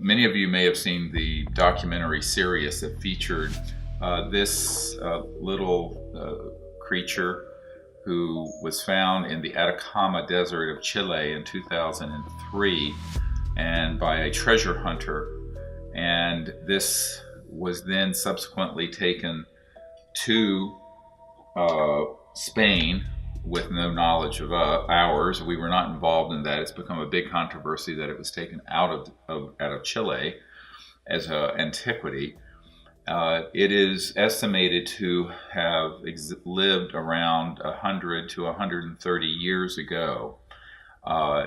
many of you may have seen the documentary series that featured this little creature who was found in the Atacama desert of Chile in 2003 and by a treasure hunter. And this was then subsequently taken to Spain with no knowledge of ours. We were not involved in that. It's become a big controversy that it was taken out of Chile as an antiquity. It is estimated to have lived around 100 to 130 years ago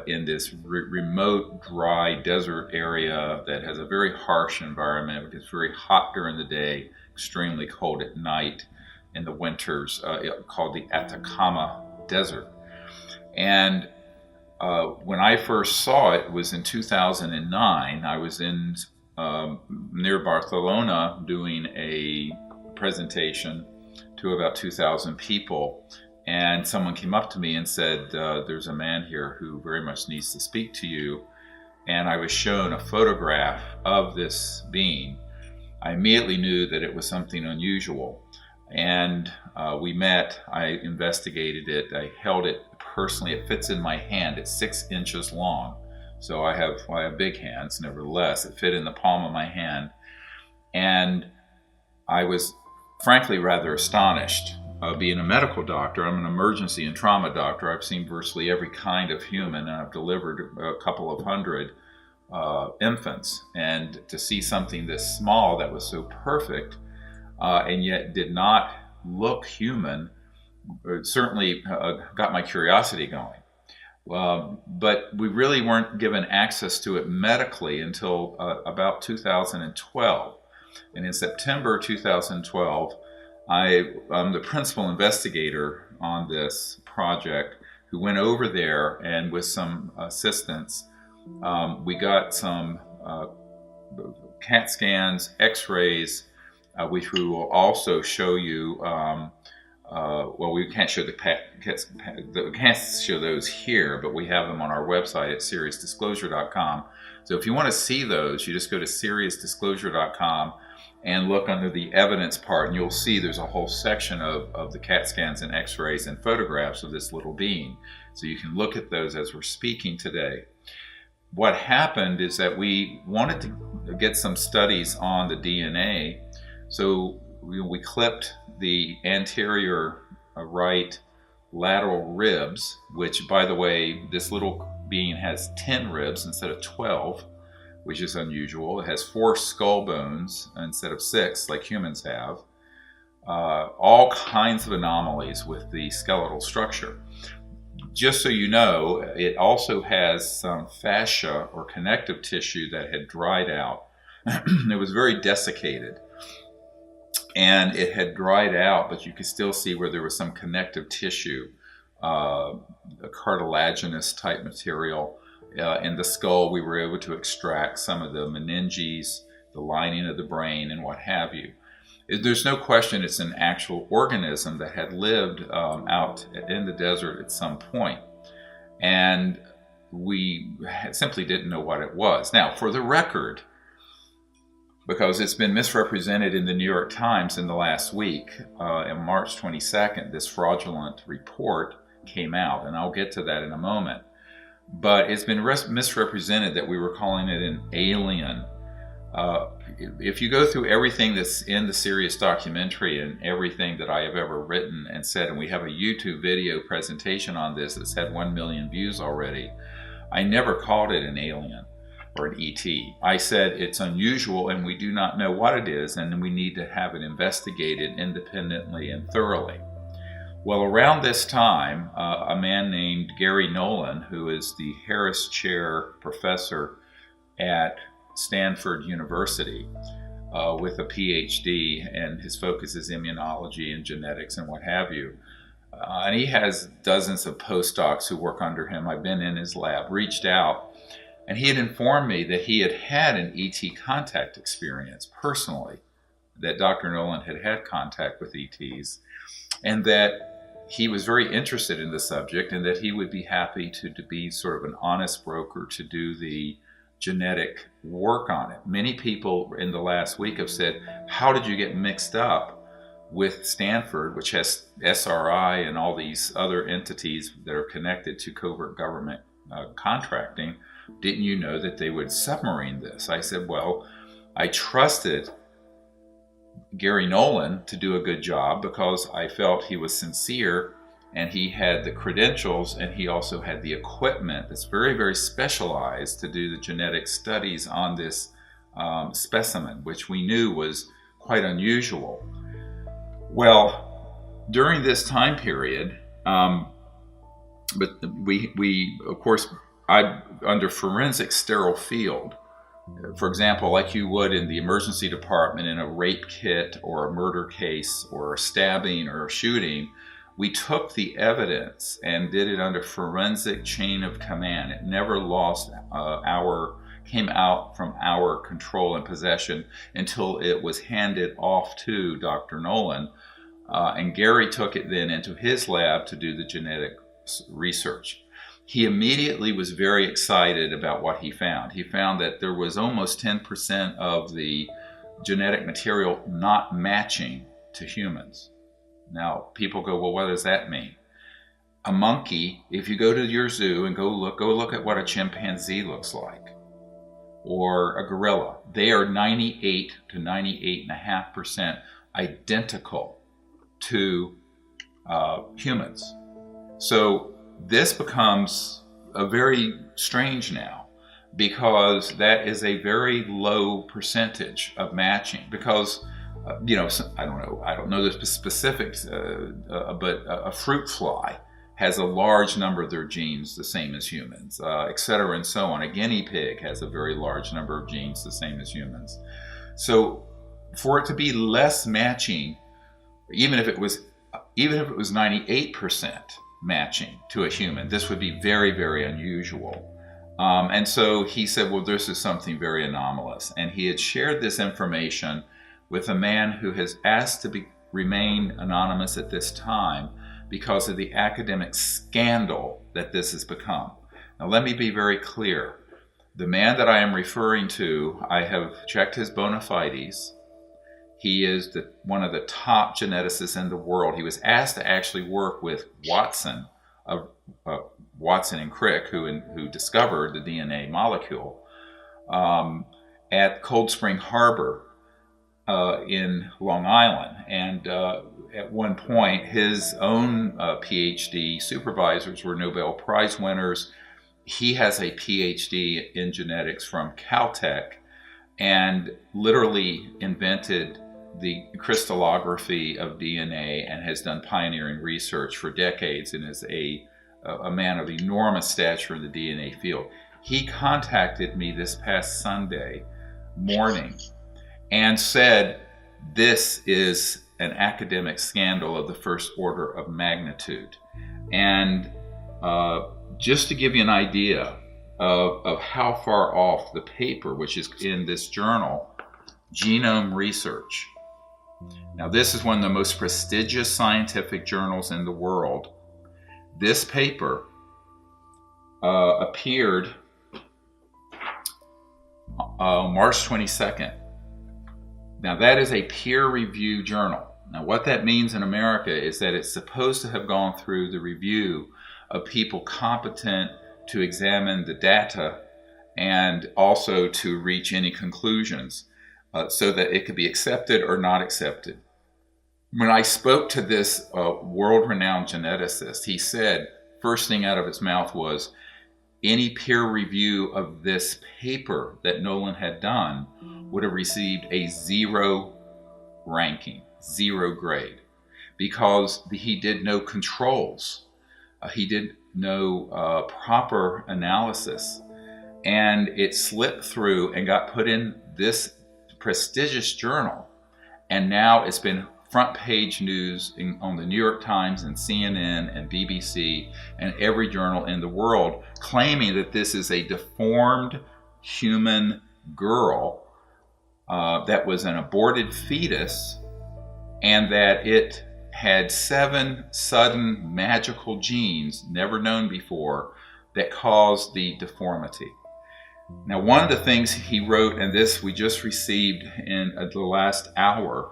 in this remote, dry desert area that has a very harsh environment. It's very hot during the day, extremely cold at night in the winters, called the Atacama Desert. And when I first saw it was in 2009. I was in near Barcelona doing a presentation to about 2,000 people, and someone came up to me and said, there's a man here who very much needs to speak to you. And I was shown a photograph of this being. I immediately knew that it was something unusual, and we met. I investigated it. I held it personally. It fits in my hand. It's 6 inches long. So I have big hands. Nevertheless, it fit in the palm of my hand. And I was frankly rather astonished. Being a medical doctor, I'm an emergency and trauma doctor. I've seen virtually every kind of human, and I've delivered a couple of hundred infants. And to see something this small that was so perfect and yet did not look human, certainly got my curiosity going. But we really weren't given access to it medically until about 2012. And in September 2012, I'm the principal investigator on this project who went over there, and with some assistance, we got some CAT scans, x-rays, which we will also show you. Well, we can't show we can't show those here, but we have them on our website at seriousdisclosure.com. So if you want to see those, you just go to seriousdisclosure.com and look under the evidence part, and you'll see there's a whole section of the CAT scans and x-rays and photographs of this little being. So you can look at those as we're speaking today. What happened is that we wanted to get some studies on the DNA, so we clipped the anterior right lateral ribs, which, by the way, this little being has 10 ribs instead of 12, which is unusual. It has 4 skull bones instead of 6 like humans have. All kinds of anomalies with the skeletal structure. Just so you know, it also has some fascia or connective tissue that had dried out. It was very desiccated. And it had dried out, but you could still see where there was some connective tissue, a cartilaginous type material. In the skull, we were able to extract some of the meninges, the lining of the brain, and what have you. There's no question it's an actual organism that had lived out in the desert at some point. And we simply didn't know what it was. Now, for the record, because it's been misrepresented in the New York Times in the last week, on March 22nd, this fraudulent report came out, and I'll get to that in a moment. But it's been misrepresented that we were calling it an alien. If you go through everything that's in the Sirius documentary and everything that I have ever written and said, and we have a YouTube video presentation on this that's had 1 million views already, I never called it an alien or an ET. I said it's unusual and we do not know what it is, and we need to have it investigated independently and thoroughly. Well, around this time, a man named Gary Nolan, who is the Harris Chair professor at Stanford University with a PhD, and his focus is immunology and genetics and what have you. And he has dozens of postdocs who work under him. I've been in his lab, reached out, and he had informed me that he had had an ET contact experience personally, that Dr. Nolan had had contact with ETs, and that he was very interested in the subject, and that he would be happy to be sort of an honest broker to do the genetic work on it. Many people in the last week have said, how did you get mixed up with Stanford, which has SRI and all these other entities that are connected to covert government contracting? Didn't you know that they would submarine this? I said, well, I trusted Gary Nolan to do a good job because I felt he was sincere and he had the credentials and he also had the equipment that's very, very specialized to do the genetic studies on this specimen, which we knew was quite unusual. Well, during this time period, but we of course, under forensic sterile field, for example, like you would in the emergency department in a rape kit or a murder case or a stabbing or a shooting, we took the evidence and did it under forensic chain of command. It never came out from our control and possession until it was handed off to Dr. Nolan. And Gary took it then into his lab to do the genetic research. He immediately was very excited about what he found. He found that there was almost 10% of the genetic material not matching to humans. Now, people go, well, what does that mean? A monkey, if you go to your zoo and go look at what a chimpanzee looks like, or a gorilla, they are 98 to 98.5% identical to humans. So this becomes very strange now, because that is a very low percentage of matching. Because I don't know the specifics, but a fruit fly has a large number of their genes the same as humans, et cetera, and so on. A guinea pig has a very large number of genes the same as humans. So for it to be less matching, even if it was 98% matching to a human, this would be very, very unusual. And so he said, well, this is something very anomalous. And he had shared this information with a man who has asked to remain anonymous at this time because of the academic scandal that this has become. Now, let me be very clear. The man that I am referring to, I have checked his bona fides. He is one of the top geneticists in the world. He was asked to actually work with Watson and Crick, who discovered the DNA molecule, at Cold Spring Harbor in Long Island. And at one point, his own PhD supervisors were Nobel Prize winners. He has a PhD in genetics from Caltech and literally invented the crystallography of DNA and has done pioneering research for decades and is a man of enormous stature in the DNA field. He contacted me this past Sunday morning and said, this is an academic scandal of the first order of magnitude. And just to give you an idea of how far off the paper, which is in this journal, Genome Research. Now, this is one of the most prestigious scientific journals in the world. This paper appeared March 22nd. Now, that is a peer-reviewed journal. Now, what that means in America is that it's supposed to have gone through the review of people competent to examine the data and also to reach any conclusions so that it could be accepted or not accepted. When I spoke to this world-renowned geneticist, he said, first thing out of his mouth was, any peer review of this paper that Nolan had done would have received a 0 ranking, 0 grade, because he did no controls. He did no proper analysis, and it slipped through and got put in this prestigious journal, and now it's been front page news on the New York Times and CNN and BBC and every journal in the world, claiming that this is a deformed human girl that was an aborted fetus, and that it had 7 sudden magical genes never known before that caused the deformity. Now, one of the things he wrote, and this we just received in the last hour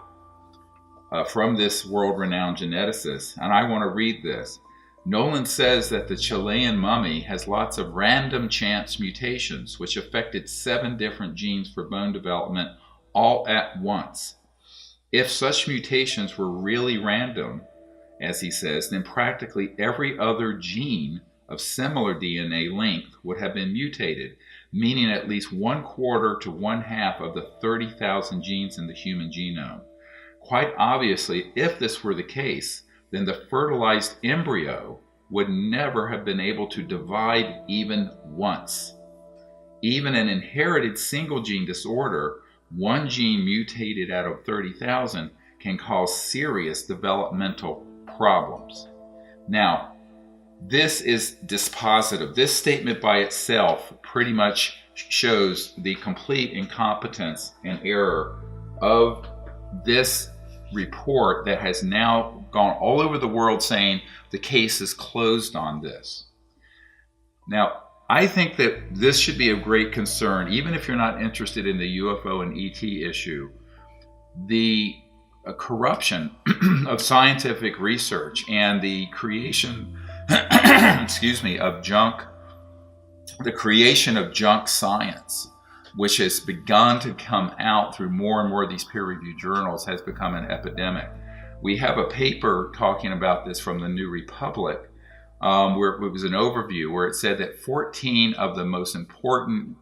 from this world-renowned geneticist, and I want to read this. Nolan says that the Chilean mummy has lots of random chance mutations which affected 7 different genes for bone development all at once. If such mutations were really random, as he says, then practically every other gene of similar DNA length would have been mutated, meaning at least 1/4 to 1/2 of the 30,000 genes in the human genome. Quite obviously, if this were the case, then the fertilized embryo would never have been able to divide even once. Even an inherited single gene disorder, one gene mutated out of 30,000, can cause serious developmental problems. Now, this is dispositive. This statement by itself pretty much shows the complete incompetence and error of this report that has now gone all over the world saying the case is closed on this. Now, I think that this should be of great concern, even if you're not interested in the UFO and ET issue. The corruption of scientific research and the creation, of junk, the creation of junk science, which has begun to come out through more and more of these peer-reviewed journals, has become an epidemic. We have a paper talking about this from the New Republic, where it was an overview where it said that 14 of the 14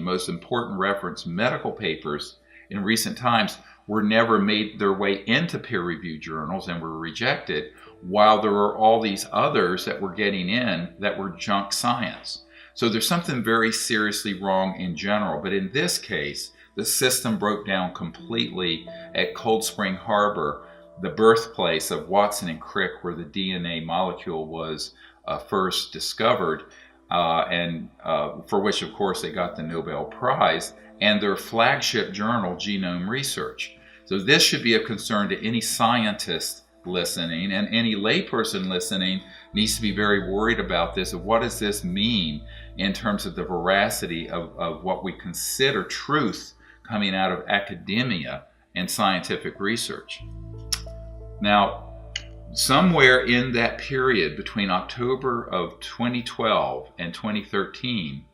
most important referenced medical papers in recent times were never made their way into peer-reviewed journals and were rejected, while there were all these others that were getting in that were junk science. So there's something very seriously wrong in general. But in this case, the system broke down completely at Cold Spring Harbor, the birthplace of Watson and Crick, where the DNA molecule was first discovered, and for which, of course, they got the Nobel Prize, and their flagship journal, Genome Research. So this should be of concern to any scientist listening, and any layperson listening needs to be very worried about this. What does this mean in terms of the veracity of what we consider truth coming out of academia and scientific research? Now, somewhere in that period between October of 2012 and 2013,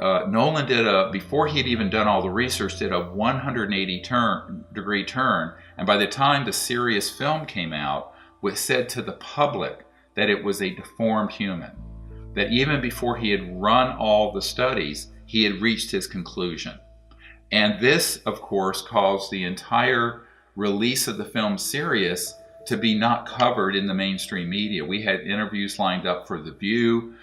Nolan before he had even done all the research, did a 180-degree turn, and by the time the Sirius film came out, was said to the public that it was a deformed human. That even before he had run all the studies, he had reached his conclusion. And this, of course, caused the entire release of the film Sirius to be not covered in the mainstream media. We had interviews lined up for The View,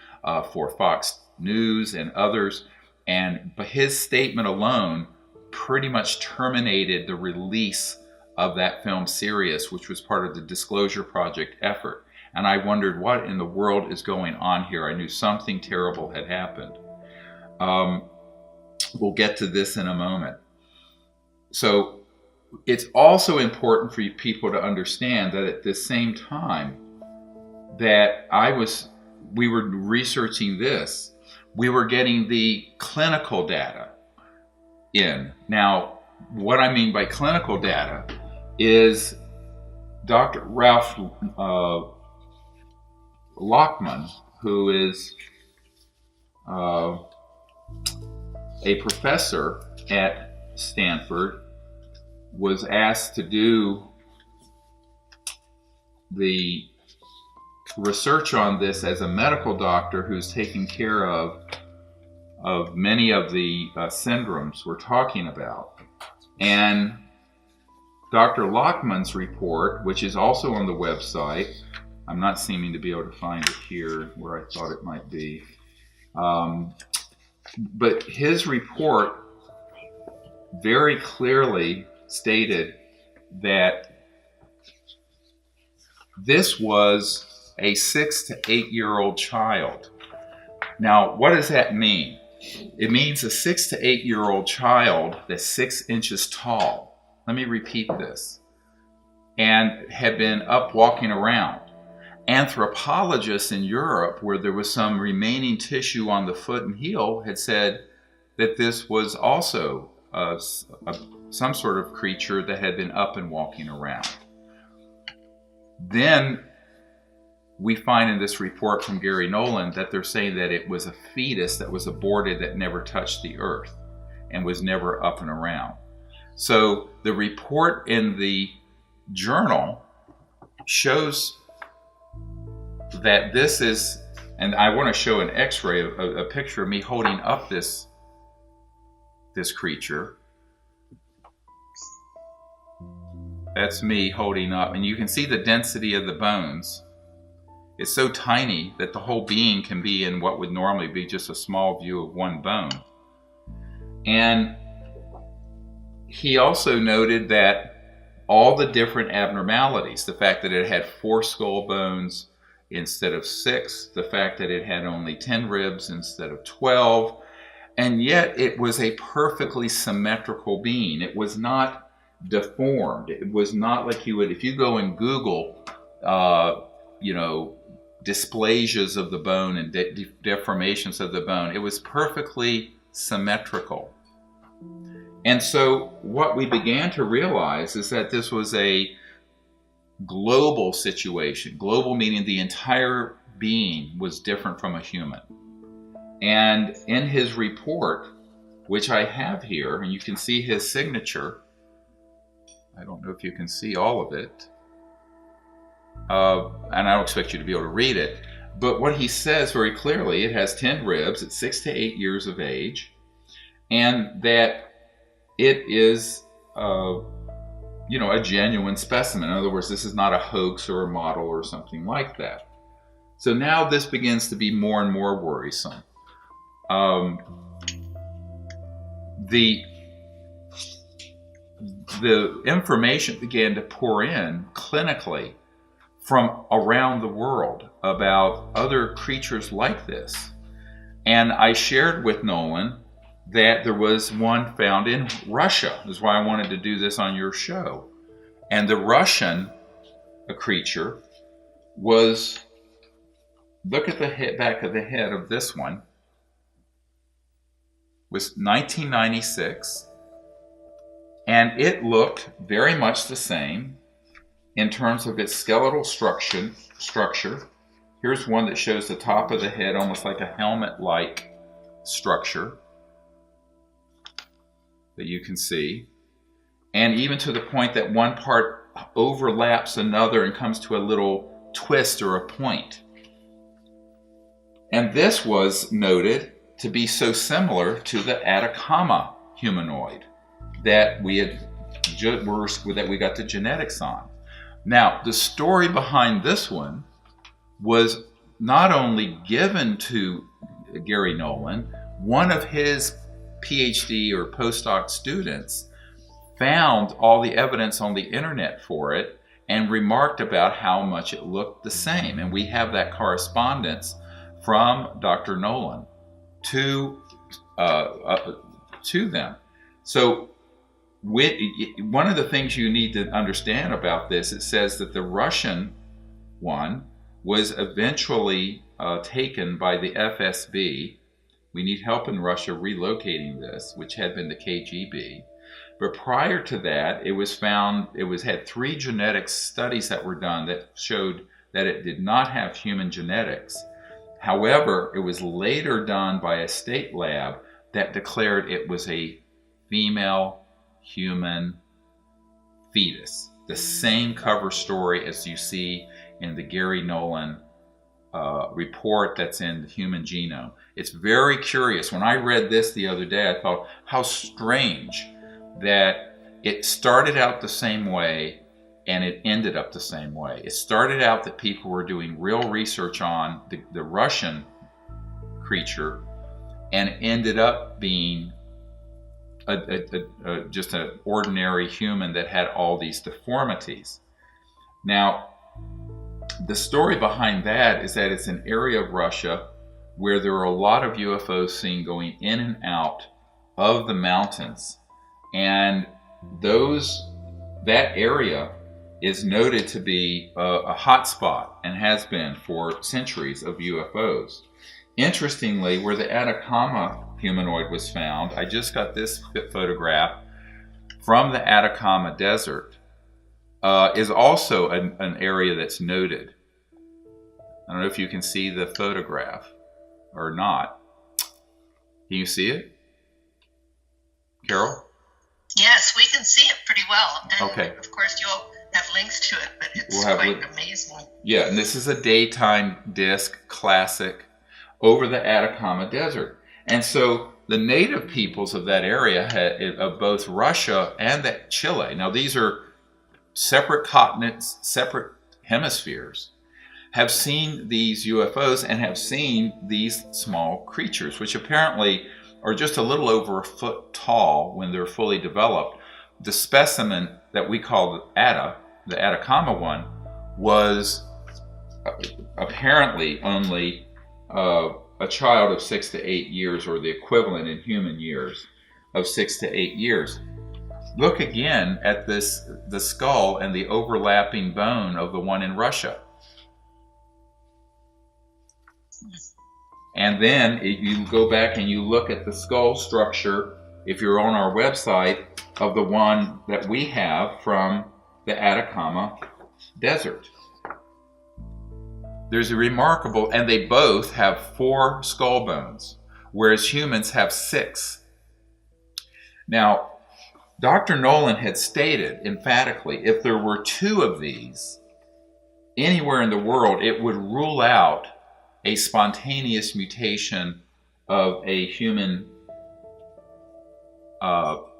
for Fox News and others, but his statement alone pretty much terminated the release of that film Sirius, which was part of the Disclosure Project effort. And I wondered, what in the world is going on here? I knew something terrible had happened. We'll get to this in a moment. So it's also important for people to understand that at the same time that we were researching this, we were getting the clinical data in. Now, what I mean by clinical data is Dr. Ralph Lockman, who is a professor at Stanford, was asked to do the research on this as a medical doctor who's taking care of many of the syndromes we're talking about. And Dr. Lockman's report, which is also on the website, I'm not seeming to be able to find it here where I thought it might be, but his report very clearly stated that this was a 6 to 8 year old child. Now, what does that mean? It means a 6 to 8 year old child that's 6 inches tall. Let me repeat this. And had been up walking around. anthropologists in Europe, where there was some remaining tissue on the foot and heel, had said that this was also some sort of creature that had been up and walking around. Then we find in this report from Gary Nolan that they're saying that it was a fetus that was aborted that never touched the earth and was never up and around. So the report in the journal shows that this is, and I want to show an x-ray, a picture of me holding up this creature. That's me holding up, and you can see the density of the bones. It's so tiny that the whole being can be in what would normally be just a small view of one bone. And he also noted that all the different abnormalities, the fact that it had 4 skull bones instead of 6, the fact that it had only 10 ribs instead of 12, and yet it was a perfectly symmetrical being. It was not deformed. It was not like you would, if you go and Google, dysplasias of the bone and deformations of the bone, it was perfectly symmetrical. And so what we began to realize is that this was a global situation. Global meaning the entire being was different from a human. And in his report, which I have here, and you can see his signature, I don't know if you can see all of it, and I don't expect you to be able to read it, but what he says very clearly, it has 10 ribs, it's 6 to 8 years of age, and that it is a genuine specimen. In other words, this is not a hoax or a model or something like that. So now this begins to be more and more worrisome. The information began to pour in clinically from around the world about other creatures like this. And I shared with Nolan that there was one found in Russia. That's why I wanted to do this on your show. And the Russian creature was, look at the back of the head of this one, was 1996. And it looked very much the same in terms of its skeletal structure. Here's one that shows the top of the head, almost like a helmet-like structure that you can see. And even to the point that one part overlaps another and comes to a little twist or a point. And this was noted to be so similar to the Atacama humanoid that we got the genetics on. Now, the story behind this one was not only given to Gary Nolan, one of his PhD or postdoc students found all the evidence on the internet for it and remarked about how much it looked the same. And we have that correspondence from Dr. Nolan to them. So one of the things you need to understand about this, it says that the Russian one was eventually taken by the FSB. We need help in Russia relocating this, which had been the KGB. But prior to that, it was found, had 3 genetic studies that were done that showed that it did not have human genetics. However, it was later done by a state lab that declared it was a female human fetus. The same cover story as you see in the Gary Nolan report that's in the Human Genome. It's very curious. When I read this the other day, I thought, how strange that it started out the same way and it ended up the same way. It started out that people were doing real research on the Russian creature and ended up being just an ordinary human that had all these deformities. Now, the story behind that is that it's an area of Russia where there are a lot of UFOs seen going in and out of the mountains. And that area is noted to be a hot spot and has been for centuries of UFOs. Interestingly, where the Atacama humanoid was found, I just got this photograph from the Atacama Desert, is also an area that's noted. I don't know if you can see the photograph or not. Can you see it, Carol? Yes, we can see it pretty well. And okay. Of course, you'll have links to it, but it's quite amazing. Yeah, and this is a daytime disc, classic, over the Atacama Desert. And so the native peoples of that area, of both Russia and Chile, now these are separate continents, separate hemispheres, have seen these UFOs and have seen these small creatures, which apparently are just a little over a foot tall when they're fully developed. The specimen that we call the Atacama one, was apparently only a child of 6 to 8 years, or the equivalent in human years of 6 to 8 years. Look again at the skull and the overlapping bone of the one in Russia. And then you go back and you look at the skull structure, if you're on our website, of the one that we have from the Atacama Desert. There's a remarkable, and they both have 4 skull bones, whereas humans have 6. Now, Dr. Nolan had stated emphatically, if there were 2 of these anywhere in the world, it would rule out a spontaneous mutation of a human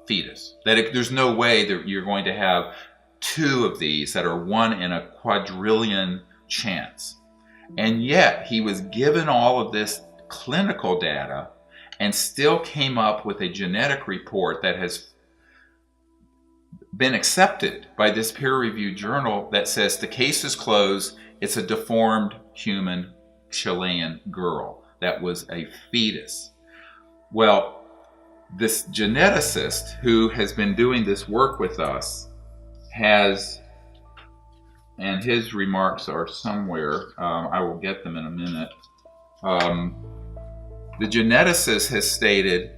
fetus. That there's no way that you're going to have 2 of these that are 1 in a quadrillion chance. And yet he was given all of this clinical data and still came up with a genetic report that has been accepted by this peer-reviewed journal that says the case is closed. It's a deformed human Chilean girl that was a fetus. Well, this geneticist who has been doing this work with us has, and his remarks are somewhere, I will get them in a minute. The geneticist has stated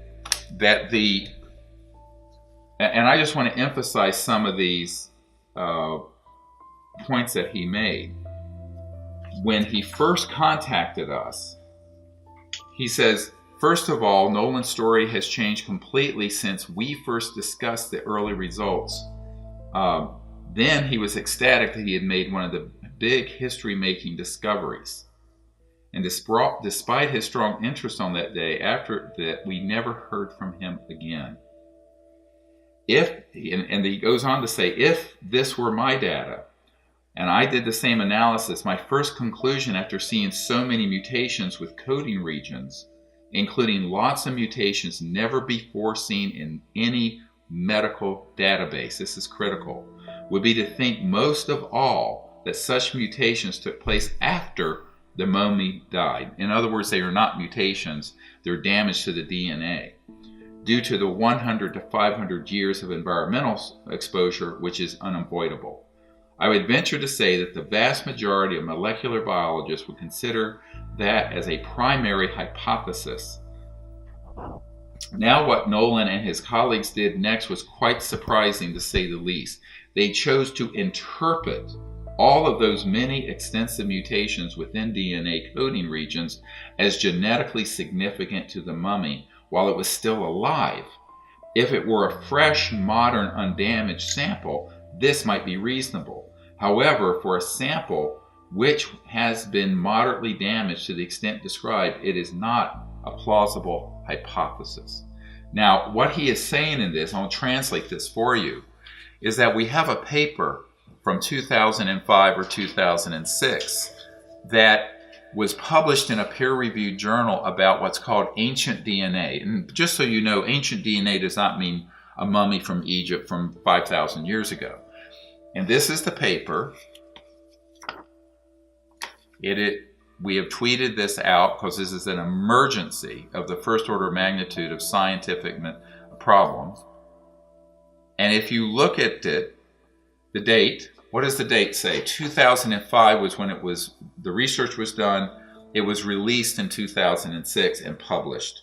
that and I just want to emphasize some of these points that he made. When he first contacted us, he says, first of all, Nolan's story has changed completely since we first discussed the early results. Then he was ecstatic that he had made one of the big history-making discoveries. And despite his strong interest on that day, after that, we never heard from him again. And he goes on to say, if this were my data, and I did the same analysis, my first conclusion after seeing so many mutations with coding regions, including lots of mutations never before seen in any medical database, this is critical, would be to think most of all that such mutations took place after the mummy died. In other words, they are not mutations, they're damage to the DNA due to the 100 to 500 years of environmental exposure, which is unavoidable. I would venture to say that the vast majority of molecular biologists would consider that as a primary hypothesis. Now, what Nolan and his colleagues did next was quite surprising, to say the least. They chose to interpret all of those many extensive mutations within DNA coding regions as genetically significant to the mummy while it was still alive. If it were a fresh, modern, undamaged sample, this might be reasonable. However, for a sample which has been moderately damaged to the extent described, it is not a plausible hypothesis. Now, what he is saying in this, I'll translate this for you, is that we have a paper from 2005 or 2006 that was published in a peer-reviewed journal about what's called ancient DNA. And just so you know, ancient DNA does not mean a mummy from Egypt from 5,000 years ago. And this is the paper. We have tweeted this out because this is an emergency of the first order of magnitude of scientific problems. And if you look at it, the date, what does the date say? 2005 was when the research was done. It was released in 2006 and published.